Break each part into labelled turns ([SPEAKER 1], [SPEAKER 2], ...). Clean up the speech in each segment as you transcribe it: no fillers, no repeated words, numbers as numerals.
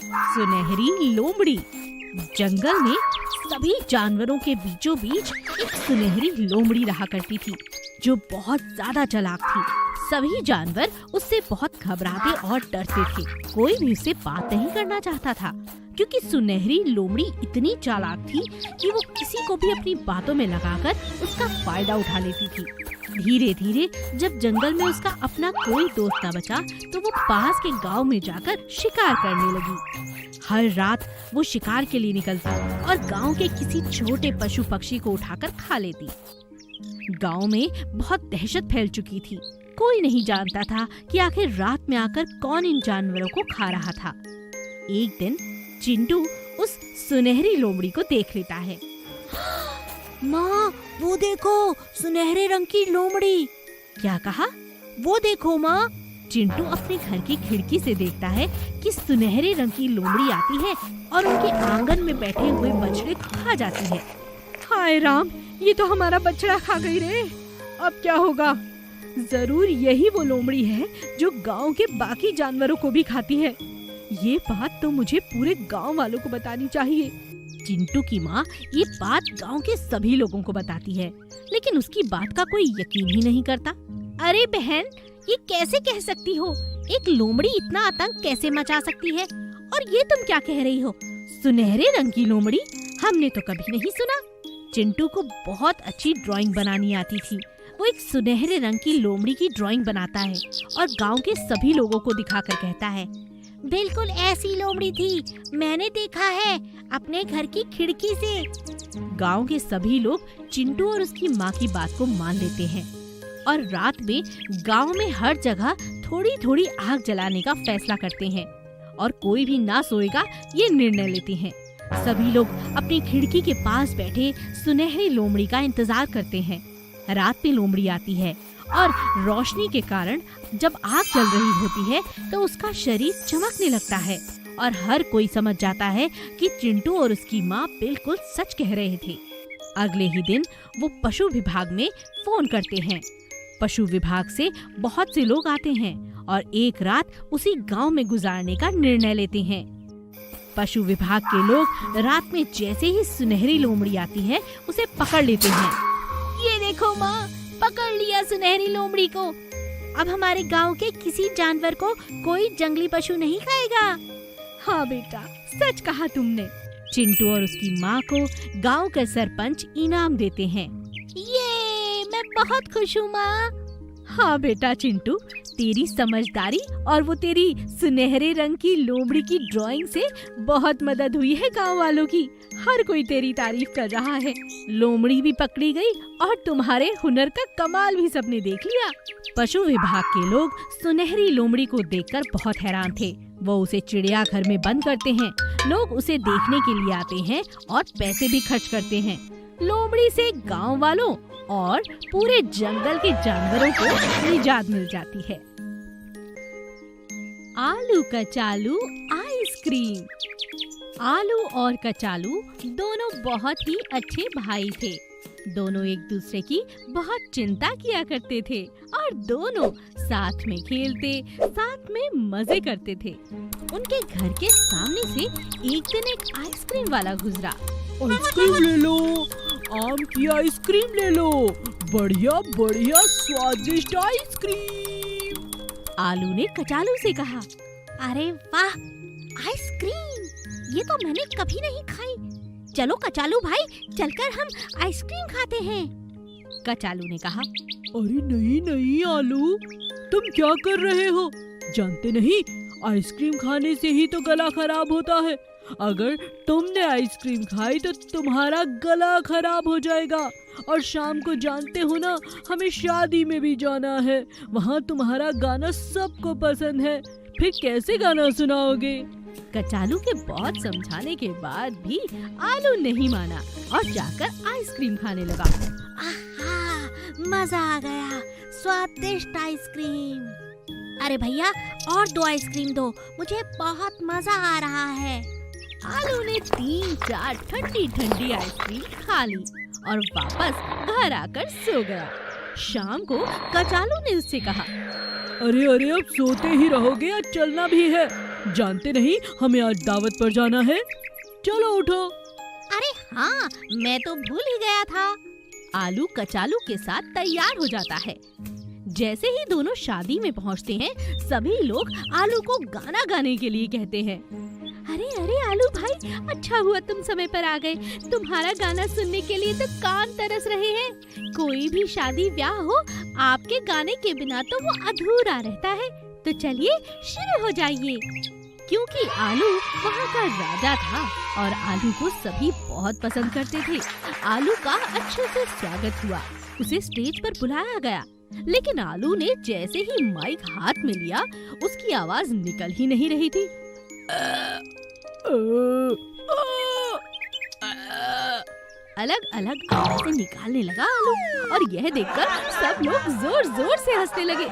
[SPEAKER 1] सुनहरी लोमड़ी। जंगल में सभी जानवरों के बीचों बीच एक सुनहरी लोमड़ी रहा करती थी, जो बहुत ज्यादा चालाक थी। सभी जानवर उससे बहुत घबराते और डरते थे। कोई भी उससे बात नहीं करना चाहता था, क्योंकि सुनहरी लोमड़ी इतनी चालाक थी कि वो किसी को भी अपनी बातों में लगाकर उसका फायदा उठा लेती थी। धीरे धीरे जब जंगल में उसका अपना कोई दोस्त न बचा, तो वो पास के गांव में जाकर शिकार करने लगी। हर रात वो शिकार के लिए निकलती और गांव के किसी छोटे पशु पक्षी को उठाकर खा लेती। गांव में बहुत दहशत फैल चुकी थी। कोई नहीं जानता था कि आखिर रात में आकर कौन इन जानवरों को खा रहा था। एक दिन चिंटू उस सुनहरी लोमड़ी को देख लेता है।
[SPEAKER 2] माँ, वो देखो, सुनहरे रंग की लोमड़ी।
[SPEAKER 1] क्या कहा? वो देखो माँ। चिंटू अपने घर की खिड़की से देखता है कि सुनहरे रंग की लोमड़ी आती है और उनके आंगन में बैठे हुए बछड़े को खा जाती है। हाय राम, ये तो हमारा बछड़ा खा गई रे। अब क्या होगा? जरूर यही वो लोमड़ी है जो गांव के बाकी जानवरों को भी खाती है। ये बात तो मुझे पूरे गांव वालों को बतानी चाहिए। चिंटू की माँ ये बात गांव के सभी लोगों को बताती है, लेकिन उसकी बात का कोई यकीन ही नहीं करता। अरे बहन, ये कैसे कह सकती हो? एक लोमड़ी इतना आतंक कैसे मचा सकती है? और ये तुम क्या कह रही हो? सुनहरे रंग की लोमड़ी? हमने तो कभी नहीं सुना। चिंटू को बहुत अच्छी ड्राइंग बनानी आती थी। वो एक सुनहरे रंग की लोमड़ी की ड्राइंग बनाता है और गांव के सभी लोगों को दिखाकर कहता है,
[SPEAKER 2] बिल्कुल ऐसी लोमड़ी थी, मैंने देखा है अपने घर की खिड़की से।
[SPEAKER 1] गांव के सभी लोग चिंटू और उसकी माँ की बात को मान लेते हैं और रात में गांव में हर जगह थोड़ी थोड़ी आग जलाने का फैसला करते हैं और कोई भी ना सोएगा ये निर्णय लेते हैं। सभी लोग अपनी खिड़की के पास बैठे सुनहरी लोमड़ी का इंतजार करते हैं। रात में लोमड़ी आती है और रोशनी के कारण जब आग जल रही होती है तो उसका शरीर चमकने लगता है और हर कोई समझ जाता है कि चिंटू और उसकी माँ बिल्कुल सच कह रहे थे। अगले ही दिन वो पशु विभाग में फोन करते हैं। पशु विभाग से बहुत से लोग आते हैं और एक रात उसी गांव में गुजारने का निर्णय लेते हैं। पशु विभाग के लोग रात में जैसे ही सुनहरी लोमड़ी आती है उसे पकड़ लेते हैं।
[SPEAKER 2] ये देखो माँ, पकड़ लिया सुनहरी लोमड़ी को। अब हमारे गांव के किसी जानवर को कोई जंगली पशु नहीं खाएगा।
[SPEAKER 1] हाँ बेटा, सच कहा तुमने। चिंटू और उसकी माँ को गांव के सरपंच इनाम देते हैं।
[SPEAKER 2] ये मैं बहुत खुश हूँ माँ।
[SPEAKER 1] हाँ बेटा चिंटू, तेरी समझदारी और वो तेरी सुनहरे रंग की लोमड़ी की ड्राइंग से बहुत मदद हुई है गांव वालों की। हर कोई तेरी तारीफ कर रहा है। लोमड़ी भी पकड़ी गई और तुम्हारे हुनर का कमाल भी सबने देख लिया। पशु विभाग के लोग सुनहरी लोमड़ी को देखकर बहुत हैरान थे। वो उसे चिड़ियाघर में बंद करते हैं। लोग उसे देखने के लिए आते हैं और पैसे भी खर्च करते हैं। लोमड़ी से गांव वालों और पूरे जंगल के जानवरों को निजात मिल जाती है। आलू कचालू आइसक्रीम। आलू और कचालू दोनों बहुत ही अच्छे भाई थे। दोनों एक दूसरे की बहुत चिंता किया करते थे और दोनों साथ में खेलते, साथ में मजे करते थे। उनके घर के सामने से एक दिन एक आइसक्रीम वाला गुजरा।
[SPEAKER 3] आइसक्रीम ले लो, आम की आइसक्रीम ले लो, बढ़िया बढ़िया स्वादिष्ट आइसक्रीम।
[SPEAKER 1] आलू ने कचालू से कहा,
[SPEAKER 2] अरे वाह, आइसक्रीम, ये तो मैंने कभी नहीं खाई। चलो कचालू भाई, चलकर हम आइसक्रीम खाते हैं।
[SPEAKER 1] कचालू ने कहा,
[SPEAKER 3] अरे नहीं नहीं आलू, तुम क्या कर रहे हो? जानते नहीं, आइसक्रीम खाने से ही तो गला खराब होता है। अगर तुमने आइसक्रीम खाई तो तुम्हारा गला खराब हो जाएगा। और शाम को जानते हो ना, हमें शादी में भी जाना है। वहाँ तुम्हारा गाना सबको पसंद है, फिर कैसे गाना सुनाओगे?
[SPEAKER 1] कचालू के बहुत समझाने के बाद भी आलू नहीं माना और जाकर आइसक्रीम खाने लगा।
[SPEAKER 2] आहा, मजा आ गया, स्वादिष्ट आइसक्रीम। अरे भैया, और 2 आइसक्रीम दो, मुझे बहुत मजा आ रहा है।
[SPEAKER 1] आलू ने 3-4 ठंडी ठंडी आइसक्रीम खा ली और वापस घर आकर सो गया। शाम को कचालू ने उससे कहा,
[SPEAKER 3] अरे अरे, अब सोते ही रहोगे या चलना भी है? जानते नहीं हमें आज दावत पर जाना है। चलो उठो।
[SPEAKER 2] अरे हाँ, मैं तो भूल ही गया था।
[SPEAKER 1] आलू कचालू के साथ तैयार हो जाता है। जैसे ही दोनों शादी में पहुंचते हैं, सभी लोग आलू को गाना गाने के लिए कहते हैं। अरे अरे आलू भाई, अच्छा हुआ तुम समय पर आ गए। तुम्हारा गाना सुनने के लिए तो कान तरस रहे हैं। कोई भी शादी ब्याह हो, आपके गाने के बिना तो वो अधूरा रहता है। तो चलिए शुरू हो जाइए। क्योंकि आलू वहाँ का राजा था और आलू को सभी बहुत पसंद करते थे। आलू का अच्छे से स्वागत हुआ, उसे स्टेज पर बुलाया गया। लेकिन आलू ने जैसे ही माइक हाथ में लिया, उसकी आवाज निकल ही नहीं रही थी। अलग अलग आवाजें निकालने लगा आलू, और यह देखकर सब लोग जोर जोर से हंसने लगे।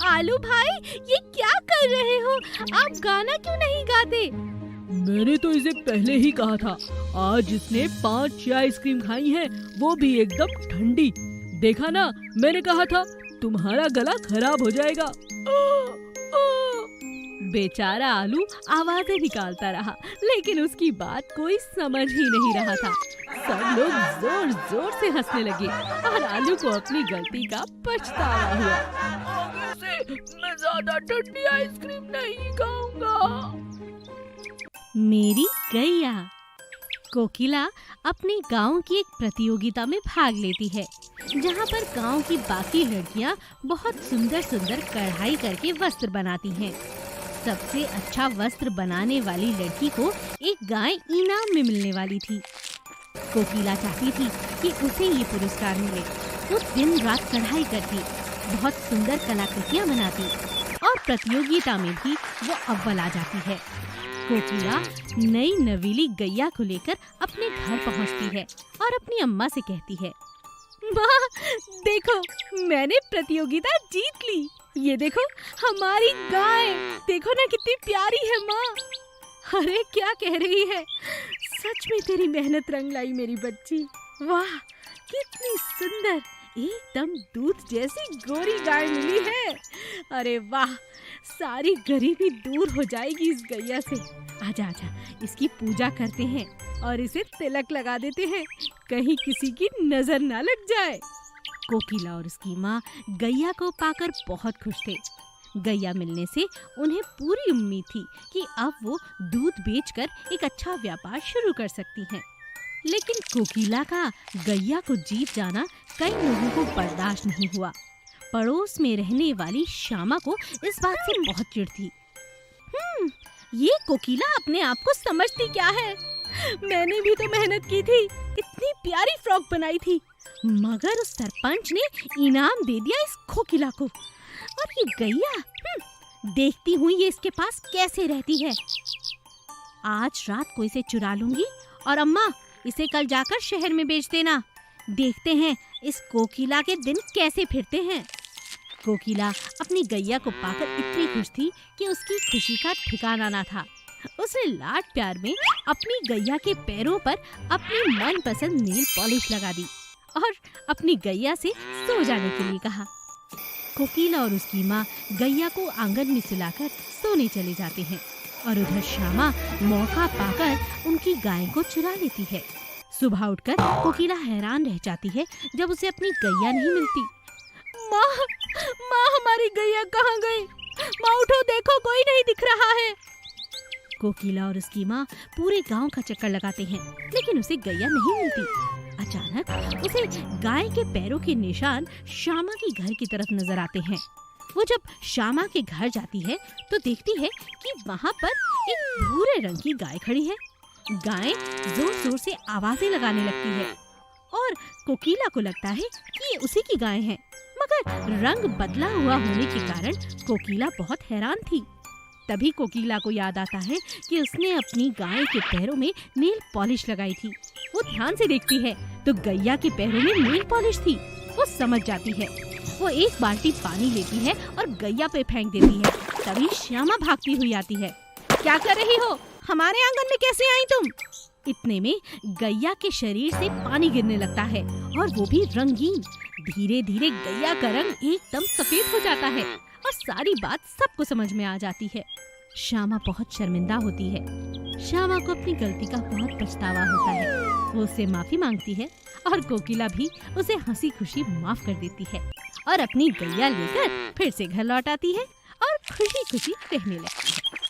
[SPEAKER 1] आलू भाई, ये क्या कर रहे हो? आप गाना क्यों नहीं गाते?
[SPEAKER 3] मैंने तो इसे पहले ही कहा था, आज इसने 5-6 आइसक्रीम खाई हैं, वो भी एकदम ठंडी। देखा ना, मैंने कहा था तुम्हारा गला खराब हो जाएगा।
[SPEAKER 1] बेचारा आलू आवाजें निकालता रहा, लेकिन उसकी बात कोई समझ ही नहीं रहा था। सब लोग जोर जोर से हंसने लगे और आलू को अपनी गलती का पछतावा हुआ।
[SPEAKER 3] आगे से मैं ज्यादा ठंडी आइसक्रीम नहीं खाऊंगा।
[SPEAKER 1] मेरी गैया। कोकिला अपने गांव की एक प्रतियोगिता में भाग लेती है, जहां पर गांव की बाकी लड़कियां बहुत सुंदर सुंदर कढ़ाई करके वस्त्र बनाती हैं। सबसे अच्छा वस्त्र बनाने वाली लड़की को एक गाय इनाम में मिलने वाली थी। कोकिला चाहती थी कि उसे ये पुरस्कार मिले। वो दिन रात कढ़ाई करती, बहुत सुंदर कलाकृतियां बनाती और प्रतियोगिता में भी वो अव्वल आ जाती है। कोकिला नई नवीली गैया को लेकर अपने घर पहुंचती है और अपनी अम्मा से कहती है, माँ देखो, मैंने प्रतियोगिता जीत ली। ये देखो हमारी गाय, देखो ना कितनी प्यारी है माँ। अरे क्या कह रही है, सच में तेरी मेहनत रंग लाई मेरी बच्ची। वाह कितनी सुंदर, एकदम दूध जैसी गोरी गाय मिली है। अरे वाह, सारी गरीबी दूर हो जाएगी इस गैया से। आजा आजा, इसकी पूजा करते हैं और इसे तिलक लगा देते हैं, कहीं किसी की नजर ना लग जाए। कोकिला और उसकी माँ गैया को पाकर बहुत खुश थे। गैया मिलने से उन्हें पूरी उम्मीद थी कि अब वो दूध बेचकर एक अच्छा व्यापार शुरू कर सकती हैं। लेकिन कोकिला का गैया को जीत जाना कई लोगों को बर्दाश्त नहीं हुआ। पड़ोस में रहने वाली श्यामा को इस बात से बहुत चिढ़ थी। ये कोकिला अपने आप को समझती क्या है? मैंने भी तो मेहनत की थी, इतनी प्यारी फ्रॉक बनाई थी, मगर उस सरपंच ने इनाम दे दिया इस कोकिला को। और ये गैया, देखती हूँ ये इसके पास कैसे रहती है। आज रात को इसे चुरा लूंगी और अम्मा इसे कल जाकर शहर में बेच देना। देखते हैं इस कोकिला के दिन कैसे फिरते हैं। कोकिला अपनी गैया को पाकर इतनी खुश थी कि उसकी खुशी का ठिकाना ना था। उसने लाड प्यार में अपनी गैया के पैरों पर अपनी मनपसंद नेल पॉलिश लगा दी और अपनी गैया से सो जाने के लिए कहा। कोकिला और उसकी माँ गैया को आंगन में सुलाकर सोने चले जाते हैं और उधर श्यामा मौका पाकर उनकी गाय को चुरा लेती है। सुबह उठकर कोकिला हैरान रह जाती है जब उसे अपनी गैया नहीं मिलती। माँ, माँ हमारी गैया कहाँ गई? माँ उठो, देखो कोई नहीं दिख रहा है। कोकिला और उसकी माँ पूरे गांव का चक्कर लगाते हैं, लेकिन उसे गैया नहीं मिलती। अचानक उसे गाय के पैरों के निशान श्यामा के घर की तरफ नजर आते हैं। वो जब श्यामा के घर जाती है तो देखती है कि वहाँ पर एक भूरे रंग की गाय खड़ी है। गाय जोर जोर से आवाजें लगाने लगती है और कोकिला को लगता है कि ये उसी की गाय है, मगर रंग बदला हुआ होने के कारण कोकिला बहुत हैरान थी। तभी कोकिला को याद आता है कि उसने अपनी गाय के पैरों में नेल पॉलिश लगाई थी। वो ध्यान से देखती है तो गैया के पैरों में नेल पॉलिश थी। वो समझ जाती है। वो एक बाल्टी पानी लेती है और गैया पे फेंक देती है। तभी श्यामा भागती हुई आती है। क्या कर रही हो? हमारे आंगन में कैसे आई तुम? इतने में गैया के शरीर से पानी गिरने लगता है और वो भी रंगीन। धीरे धीरे गैया का रंग एकदम सफेद हो जाता है और सारी बात सबको समझ में आ जाती है। श्यामा बहुत शर्मिंदा होती है। श्यामा को अपनी गलती का बहुत पछतावा होता है। वो उससे माफी मांगती है और कोकिला भी उसे हंसी खुशी माफ कर देती है और अपनी गैया लेकर फिर से घर लौट आती है और खुशी खुशी रहने लगती है।